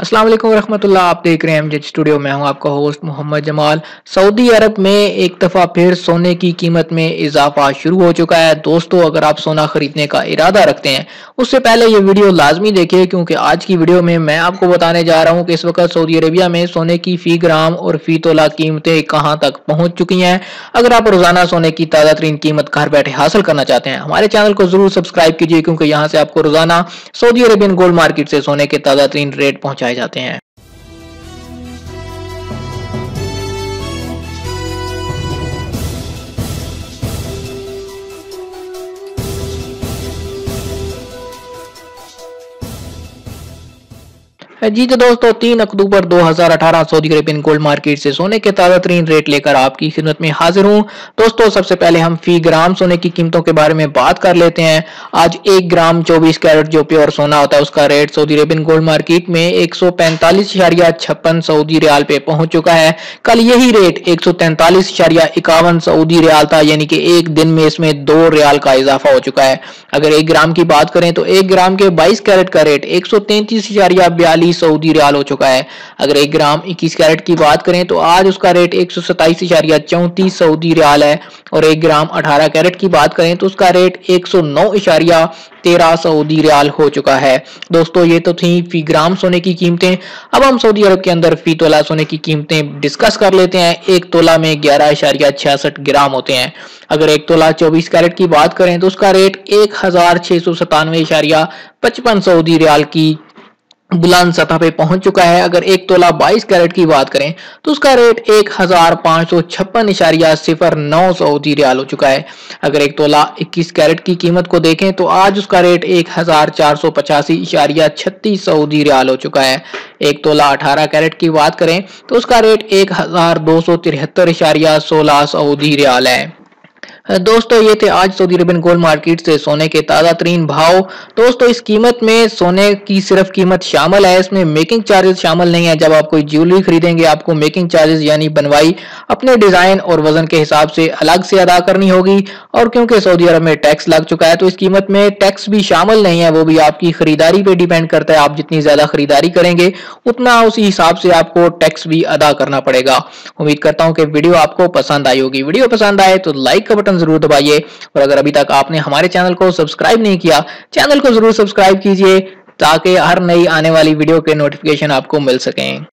अस्सलाम वालेकुम रहमतुल्लाह। आप देख रहे हैं एमजेड स्टूडियो। मैं हूं आपका होस्ट मोहम्मद जमाल। सऊदी अरब में एक दफ़ा फिर सोने की कीमत में इजाफा शुरू हो चुका है। दोस्तों, अगर आप सोना खरीदने का इरादा रखते हैं उससे पहले ये वीडियो लाजमी देखिए, क्योंकि आज की वीडियो में मैं आपको बताने जा रहा हूं कि इस वक्त सऊदी अरेबिया में सोने की फी ग्राम और फी तोला कीमतें कहां तक पहुंच चुकी हैं। अगर आप रोजाना सोने की ताज़ा तरीन कीमत घर बैठे हासिल करना चाहते हैं, हमारे चैनल को जरूर सब्सक्राइब कीजिए, क्योंकि यहाँ से आपको रोजाना सऊदी अरेबियन गोल्ड मार्केट से सोने के ताज़ा तरीन रेट पहुंचाए जाते हैं। जी तो दोस्तों, 3 अक्टूबर 2018 सऊदी अरेबियन गोल्ड मार्केट से सोने के ताज़ा तरीन रेट लेकर आपकी खिदमत में हाजिर हूं। दोस्तों, सबसे पहले हम फी ग्राम सोने की कीमतों के बारे में बात कर लेते हैं। आज 1 ग्राम 24 कैरेट जो प्योर सोना होता है उसका rate Saudi Arabian gold market में 145.56 सऊदी रियाल पे पहुंच चुका है। कल यही रेट 143.51 सऊदी रियाल था, यानी कि एक दिन में इसमें 2 रियाल का इजाफा हो चुका है। अगर 1 ग्राम की बात करें तो 1 ग्राम के 22 कैरेट का रेट 133.42 सऊदी रियाल हो चुका है। अगर 1 ग्राम 21 कैरेट की बात करें तो आज उसका रेट 127.34 सऊदी रियाल है, और 1 ग्राम 18 कैरेट की बात करें तो उसका रेट 109.13 सऊदी रियाल हो चुका है। दोस्तों, ये तो थी फी ग्राम सोने की कीमतें। अब हम सऊदी अरब के अंदर फी तोला सोने की कीमतें डिस्कस कर लेते हैं। 1 तोला में 11.66 ग्राम होते हैं। अगर 1 तोला 24 कैरेट की बात करें तो उसका रेट 1697.55 सऊदी रियाल की बुलंद सतह पे पहुंच चुका है। अगर 1 तोला 22 कैरेट की बात करें तो उसका रेट 1556.09 सऊदी रियाल हो चुका है। अगर 1 तोला 21 कैरेट की कीमत को देखें तो आज उसका रेट 1485.36 सऊदी रियाल हो चुका है। 1 तोला 18 कैरेट की बात करें तो उसका रेट 1273.16 सऊदी रियाल है। दोस्तों, ये थे आज सऊदी अरेबियन गोल्ड मार्केट से सोने के ताज़ा तरीन भाव। दोस्तों, इस कीमत में सोने की सिर्फ कीमत शामिल है, इसमें मेकिंग चार्जेस शामिल नहीं है। जब आप कोई ज्वेलरी खरीदेंगे आपको मेकिंग चार्जेस यानी बनवाई अपने डिजाइन और वजन के हिसाब से अलग से अदा करनी होगी। और क्योंकि सऊदी अरब में टैक्स लग चुका है तो इस कीमत में टैक्स भी शामिल नहीं है, वो भी आपकी खरीदारी पे डिपेंड करता है। आप जितनी ज्यादा खरीदारी करेंगे उतना उसी हिसाब से आपको टैक्स भी अदा करना पड़ेगा। उम्मीद करता हूँ कि वीडियो आपको पसंद आई होगी। वीडियो पसंद आए तो लाइक का बटन जरूर दबाइए, और अगर अभी तक आपने हमारे चैनल को सब्सक्राइब नहीं किया, चैनल को जरूर सब्सक्राइब कीजिए ताकि हर नई आने वाली वीडियो के नोटिफिकेशन आपको मिल सकें।